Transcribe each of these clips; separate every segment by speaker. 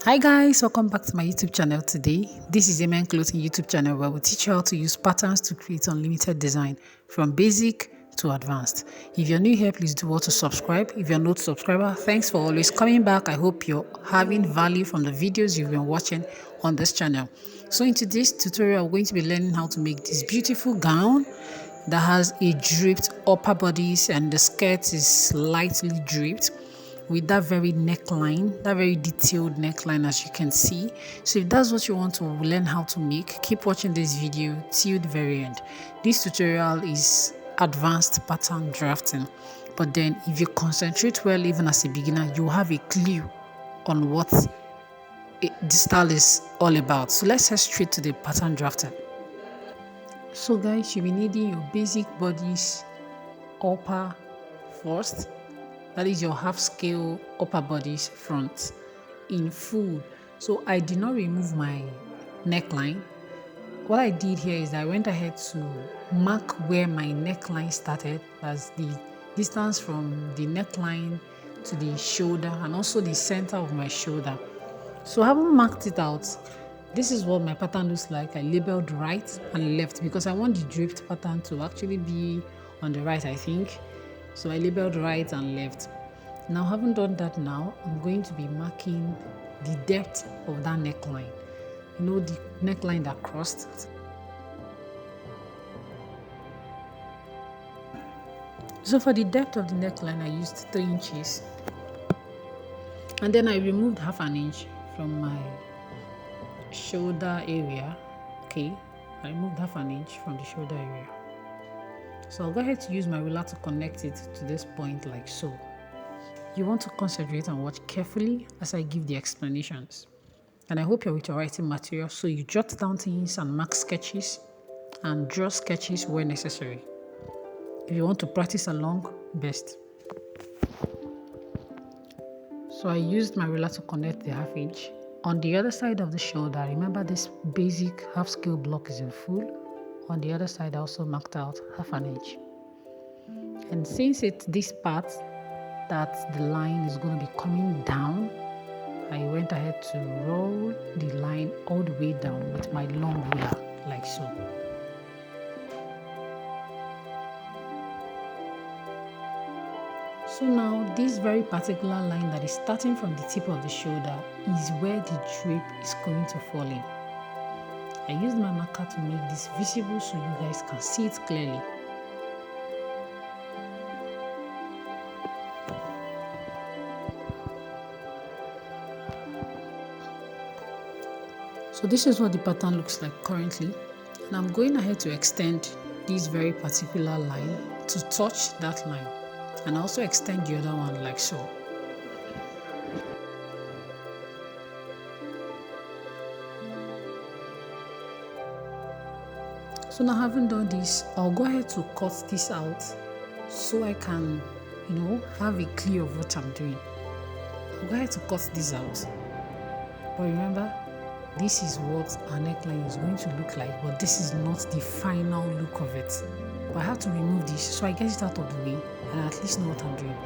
Speaker 1: Hi guys, welcome back to my YouTube channel today. This is Amen Clothing YouTube channel where we teach you how to use patterns to create unlimited design from basic to advanced. If you're new here, please do want to subscribe. If you're not a subscriber, thanks for always coming back. I hope you're having value from the videos you've been watching on this channel. So in today's tutorial, we're going to be learning how to make this beautiful gown that has a draped upper bodice and the skirt is slightly draped with that very neckline, that very detailed neckline, as you can see. So if that's what you want to learn how to make, keep watching this video till the very end. This tutorial is advanced pattern drafting, but then if you concentrate well, even as a beginner, you have a clue on what the style is all about. So let's head straight to the pattern drafting. So guys, you'll be needing your basic bodice upper first. That is your half scale upper bodice front in full. So I did not remove my neckline. What I did here is I went ahead to mark where my neckline started, as the distance from the neckline to the shoulder and also the center of my shoulder. So having marked it out, this is what my pattern looks like. I labeled right and left because I want the draped pattern to actually be on the right, I think. So I labeled right and left. Now, having done that, now I'm going to be marking the depth of that neckline. You know, the neckline that crossed. So for the depth of the neckline, I used 3 inches. And then I removed half an inch from my shoulder area. Okay, I removed half an inch from the shoulder area. So I'll go ahead to use my ruler to connect it to this point like so. You want to concentrate and watch carefully as I give the explanations. And I hope you're with your writing material so you jot down things and mark sketches and draw sketches where necessary. If you want to practice along, best. So I used my ruler to connect the half inch. On the other side of the shoulder, remember this basic half scale block is in full. On the other side, I also marked out half an inch. And since it's this part that the line is going to be coming down, I went ahead to roll the line all the way down with my long ruler, like so. So now, this very particular line that is starting from the tip of the shoulder is where the drape is going to fall in. I used my marker to make this visible so you guys can see it clearly. So this is what the pattern looks like currently. And I'm going ahead to extend this very particular line to touch that line. And also extend the other one like so. So now having done this, I'll go ahead to cut this out so I can, have a clue of what I'm doing. I'll go ahead to cut this out. But remember, this is what our neckline is going to look like, but this is not the final look of it. But I have to remove this so I get it out of the way and I at least know what I'm doing.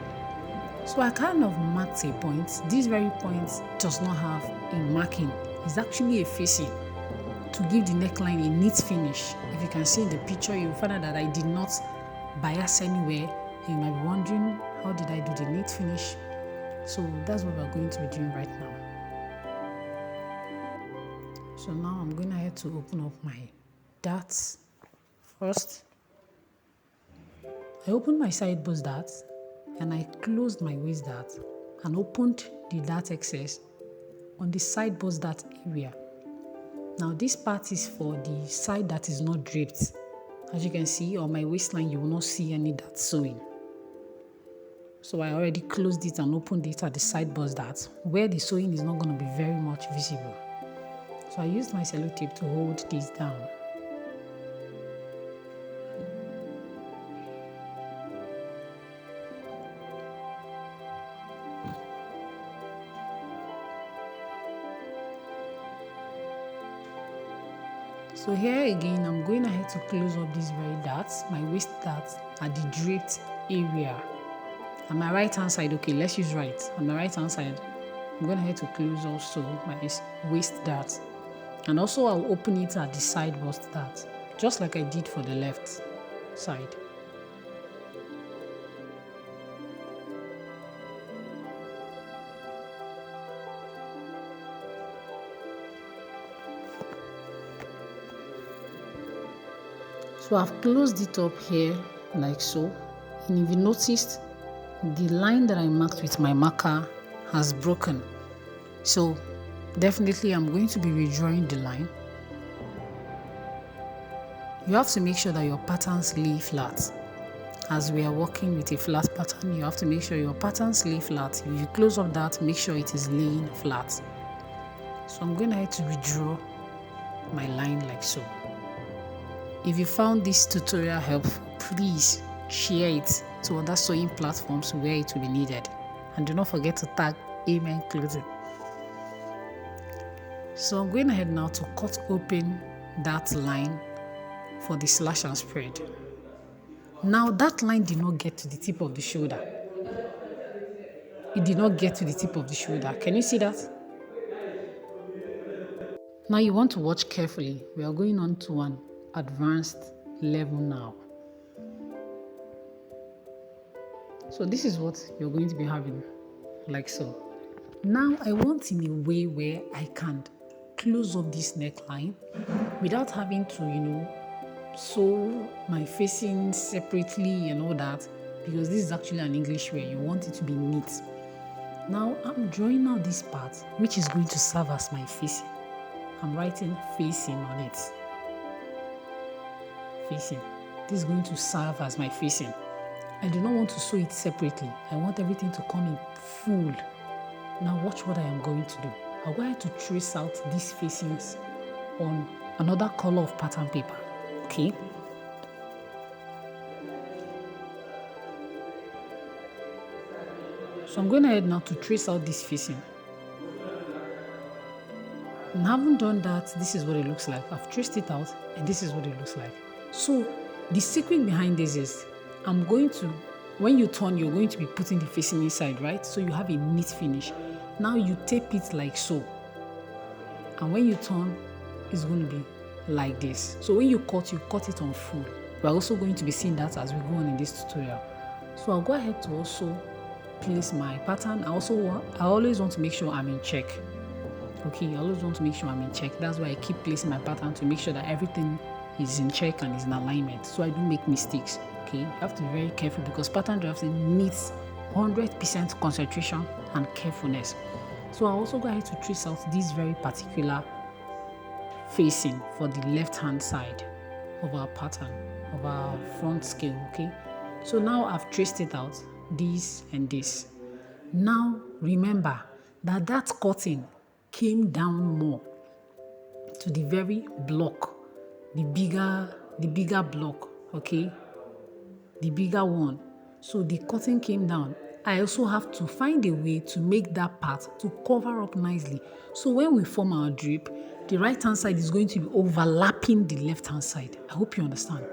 Speaker 1: So I kind of marked a point. This very point does not have a marking. It's actually a facing to give the neckline a neat finish. If you can see in the picture, you'll find out that I did not bias anywhere. You might be wondering, how did I do the neat finish? So that's what we're going to be doing right now. So now I'm going ahead to open up my darts first. I opened my side bust dart and I closed my waist dart and opened the dart excess on the side bust dart area. Now this part is for the side that is not draped. As you can see on my waistline, you will not see any dart sewing. So I already closed it and opened it at the side bust dart where the sewing is not going to be very much visible. So I used my sellotape to hold this down. So here again, I'm going ahead to close up these very darts, my waist darts at the draped area. On my right hand side, okay, let's use right. On my right hand side, I'm going ahead to close also my waist dart, and also I'll open it at the side bust dart, just like I did for the left side. So I've closed it up here like so, and if you noticed, the line that I marked with my marker has broken. So definitely I'm going to be redrawing the line. You have to make sure that your patterns lay flat. As we are working with a flat pattern, you have to make sure your patterns lay flat. If you close up that, make sure it is laying flat. So I'm going ahead to redraw my line like so. If you found this tutorial helpful, please share it to other sewing platforms where it will be needed. And do not forget to tag Amen Clothing. So I'm going ahead now to cut open that line for the slash and spread. Now that line did not get to the tip of the shoulder. It did not get to the tip of the shoulder. Can you see that? Now you want to watch carefully. We are going on to an advanced level now. So this is what you're going to be having, like so. Now I want in a way where I can close up this neckline without having to, sew my facing separately and all that, because this is actually an English way. You want it to be neat. Now I'm drawing out this part, which is going to serve as my facing. I'm writing facing on it. Facing. This is going to serve as my facing. I do not want to sew it separately. I want everything to come in full. Now watch what I am going to do. I'm going to trace out these facings on another color of pattern paper. Okay. So I'm going ahead now to trace out this facing. And having done that, this is what it looks like. I've traced it out and this is what it looks like. So the secret behind this is when you turn, you're going to be putting the facing inside, right? So you have a neat finish. Now you tape it like so. And when you turn, it's going to be like this. So when you cut it on full. We're also going to be seeing that as we go on in this tutorial. So I'll go ahead to also place my pattern. I always want to make sure I'm in check. Okay, I always want to make sure I'm in check. That's why I keep placing my pattern to make sure that everything is in check and is in alignment, so I don't make mistakes. Okay, you have to be very careful because pattern drafting needs 100% concentration and carefulness. So I also go ahead to trace out this very particular facing for the left hand side of our pattern, of our front scale. Okay, so now I've traced it out, this and this. Now remember that cutting came down more to the very block, the bigger block, okay, the bigger one. So the cutting came down. I also have to find a way to make that part to cover up nicely. So when we form our drape, the right hand side is going to be overlapping the left hand side. I hope you understand.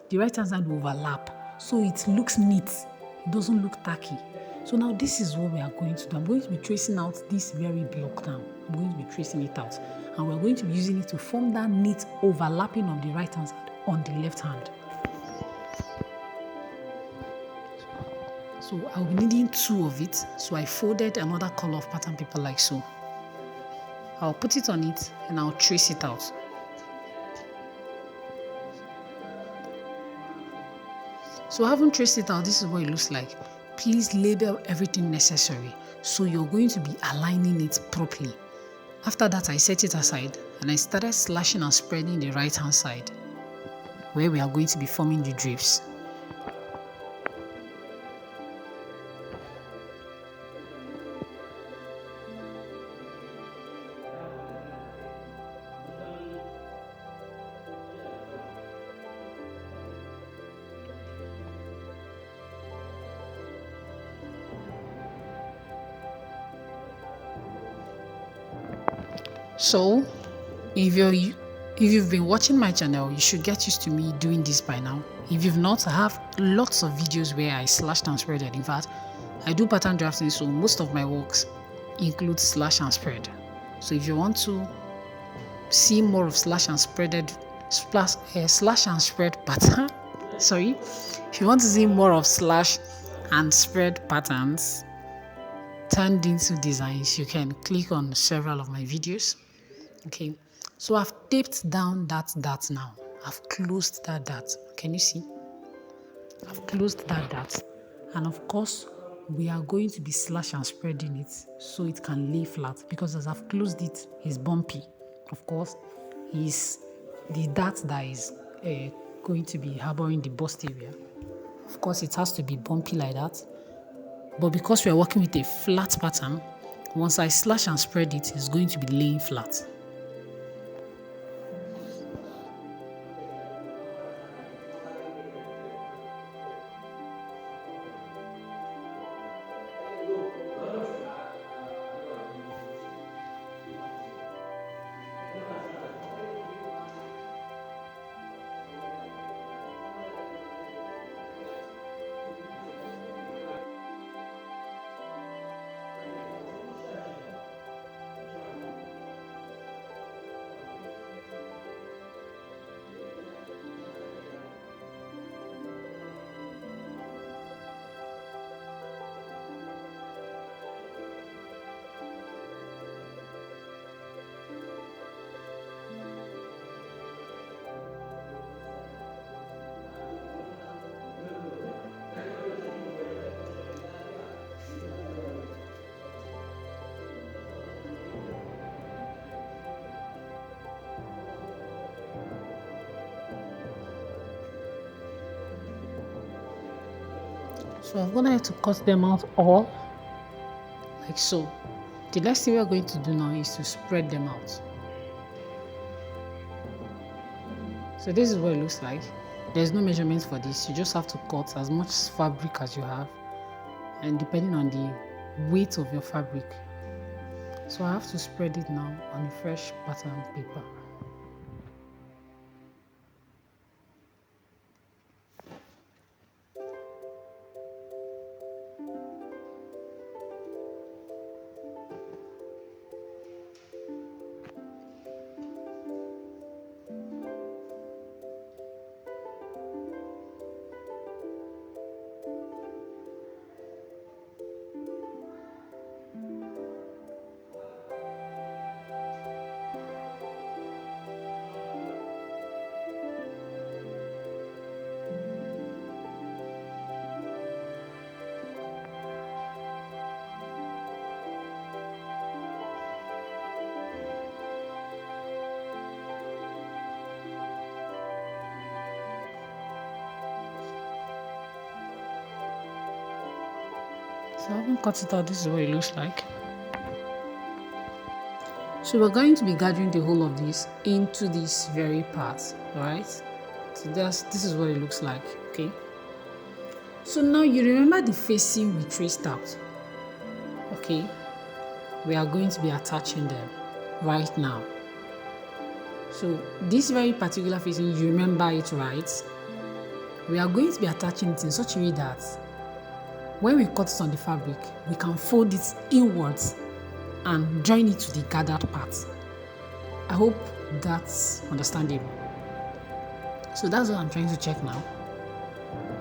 Speaker 1: The right hand side will overlap so it looks neat. It doesn't look tacky. So now this is what we are going to do. I'm going to be tracing out this very block now. I'm going to be tracing it out. And we're going to be using it to form that neat overlapping of the right hand side on the left hand. So I'll be needing 2 of it. So I folded another color of pattern paper like so. I'll put it on it and I'll trace it out. So having traced it out, this is what it looks like. Please label everything necessary. So you're going to be aligning it properly. After that, I set it aside and I started slashing and spreading the right hand side where we are going to be forming the drapes. So if you've been watching my channel, you should get used to me doing this by now. If you've not, I have lots of videos where I slashed and spreaded. In fact, I do pattern drafting, so most of my works includes slash and spread. So if you want to see more of slash and spread pattern, sorry, if you want to see more of slash and spread patterns turned into designs, you can click on several of my videos. Okay, so I've taped down that dart now. I've closed that dart. Can you see? I've closed that dart, and of course we are going to be slash and spreading it so it can lay flat, because as I've closed it, it's bumpy. Of course, is the dart that is going to be harboring the bust area. Of course, it has to be bumpy like that. But because we are working with a flat pattern, once I slash and spread it, it's going to be laying flat. So I'm gonna have to cut them out all like so. The next thing we're going to do now is to spread them out. So this is what it looks like. There's no measurement for this. You just have to cut as much fabric as you have, and depending on the weight of your fabric. So I have to spread it now on a fresh pattern paper. So I haven't cut it out. This is what it looks like. So we're going to be gathering the whole of this into this very part, right? So this is what it looks like, okay? So now you remember the facing we traced out, okay? We are going to be attaching them right now. So this very particular facing, you remember it, right? We are going to be attaching it in such a way that when we cut it on the fabric, we can fold it inwards and join it to the gathered part. I hope that's understandable. So that's what I'm trying to check now.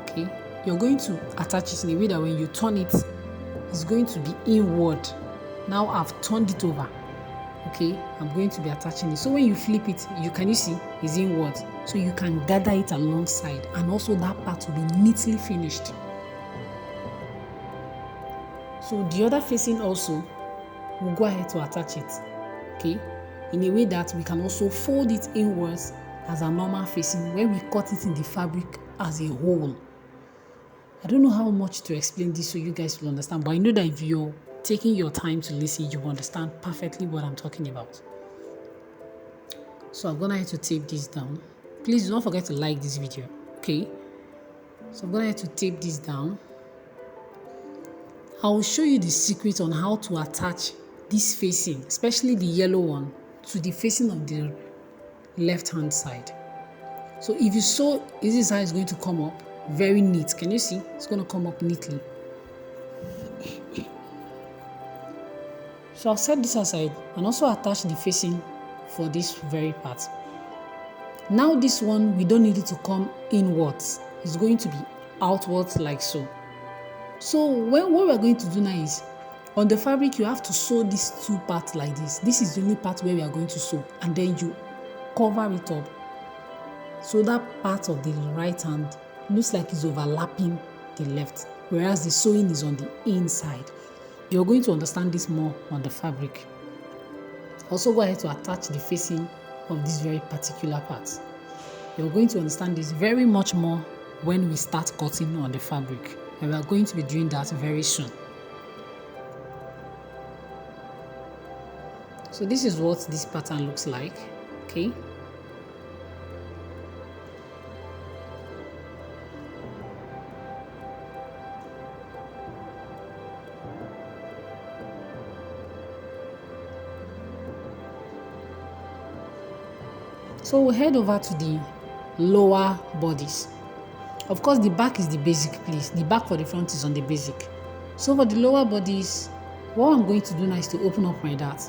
Speaker 1: Okay, you're going to attach it in a way that when you turn it, it's going to be inward. Now I've turned it over. Okay, I'm going to be attaching it. So when you flip it, you see it's inward. So you can gather it alongside, and also that part will be neatly finished. So the other facing also, we'll go ahead to attach it, okay, in a way that we can also fold it inwards as a normal facing when we cut it in the fabric as a whole. I don't know how much to explain this so you guys will understand, but I know that if you're taking your time to listen, you will understand perfectly what I'm talking about. So I'm gonna have to tape this down. Please don't forget to like this video, okay? So I'm gonna have to tape this down. I will show you the secret on how to attach this facing, especially the yellow one, to the facing of the left hand side. So if you saw, this is how it's going to come up, very neat. Can you see? It's going to come up neatly. So I'll set this aside and also attach the facing for this very part. Now this one, we don't need it to come inwards. It's going to be outwards like so. So what we're going to do now is, on the fabric, you have to sew these two parts like this. This is the only part where we are going to sew, and then you cover it up. So that part of the right hand looks like it's overlapping the left, whereas the sewing is on the inside. You're going to understand this more on the fabric. Also go ahead to attach the facing of this very particular part. You're going to understand this very much more when we start cutting on the fabric, and we are going to be doing that very soon. So this is what this pattern looks like, okay? So we'll head over to the lower bodice. Of course, the back is the basic place. The back for the front is on the basic. So for the lower bodice, what I'm going to do now is to open up my dart.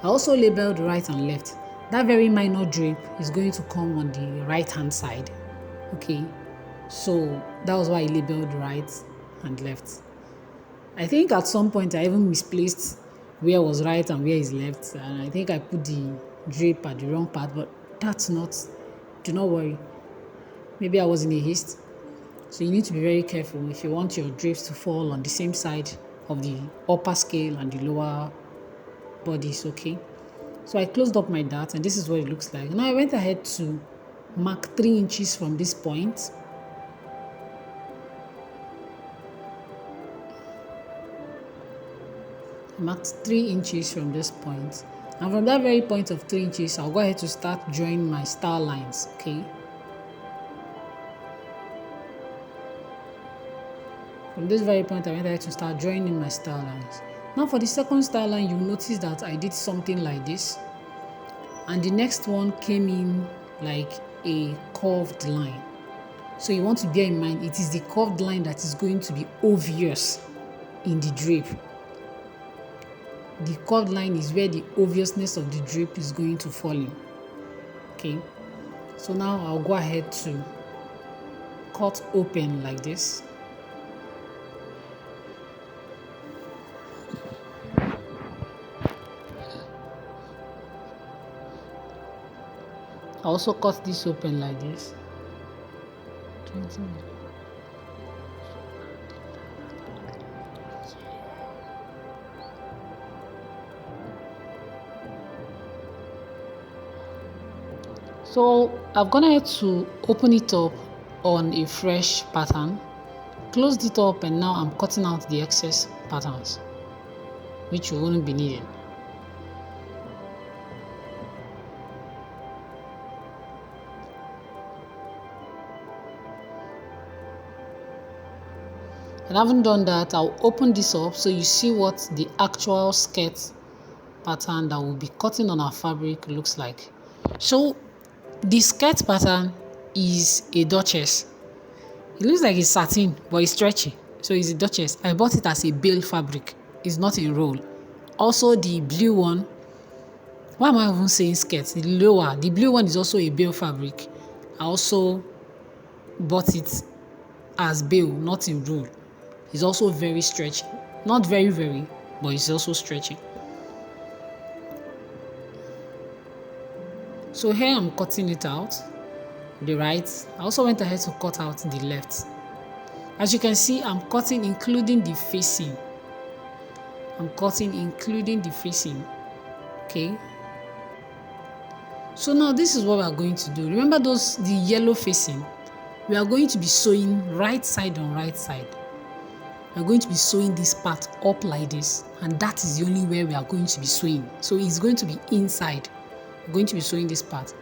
Speaker 1: I also labeled right and left. That very minor drape is going to come on the right hand side. Okay, so that was why I labeled right and left. I think at some point I even misplaced where was right and where is left, and I think I put the drape at the wrong part, but that's not, do not worry. Maybe I was in a haste. So you need to be very careful if you want your drapes to fall on the same side of the upper scale and the lower bodice, okay? So I closed up my dart, and this is what it looks like. Now I went ahead to mark 3 inches from this point. I marked 3 inches from this point. And from that very point of 3 inches, I'll go ahead to start drawing my star lines, okay? From this very point, I went ahead to start drawing in my star lines. Now for the second star line, you'll notice that I did something like this. And the next one came in like a curved line. So you want to bear in mind, it is the curved line that is going to be obvious in the drape. The curved line is where the obviousness of the drape is going to fall in. Okay, so now I'll go ahead to cut open like this. I also cut this open like this. So I've gone ahead to open it up on a fresh pattern, closed it up, and now I'm cutting out the excess patterns, which you won't be needing. And having done that, I'll open this up so you see what the actual skirt pattern that we'll be cutting on our fabric looks like. So the skirt pattern is a duchess. It looks like it's satin, but it's stretchy. So it's a duchess. I bought it as a bale fabric. It's not a roll. Also the blue one, why am I even saying skirt? The lower, the blue one is also a bale fabric. I also bought it as bale, not in roll. It's also very stretchy. Not very, but it's also stretchy. So here I'm cutting it out, the right. I also went ahead to cut out the left. As you can see, I'm cutting including the facing. I'm cutting including the facing, okay? So now this is what we are going to do. Remember the yellow facing? We are going to be sewing right side on right side. We are going to be sewing this part up like this, and that is the only way we are going to be sewing. So it's going to be inside. We're going to be sewing this part.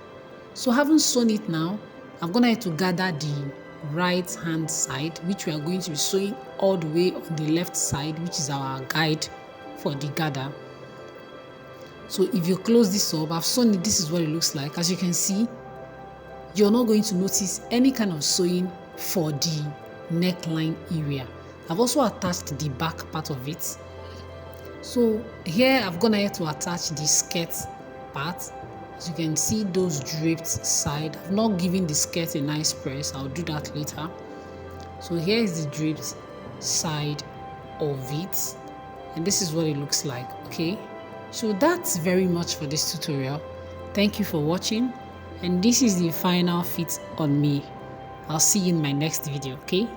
Speaker 1: So having sewn it now, I'm going to have to gather the right hand side, which we are going to be sewing all the way on the left side, which is our guide for the gather. So if you close this up, I've sewn it, this is what it looks like. As you can see, you're not going to notice any kind of sewing for the neckline area. I've also attached the back part of it. So here I've gone ahead to attach the skirt part. As you can see, those draped side. I've not given the skirt a nice press. I'll do that later. So here is the draped side of it, and this is what it looks like. Okay, so that's very much for this tutorial. Thank you for watching, and this is the final fit on me. I'll see you in my next video. Okay,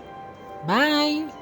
Speaker 1: bye.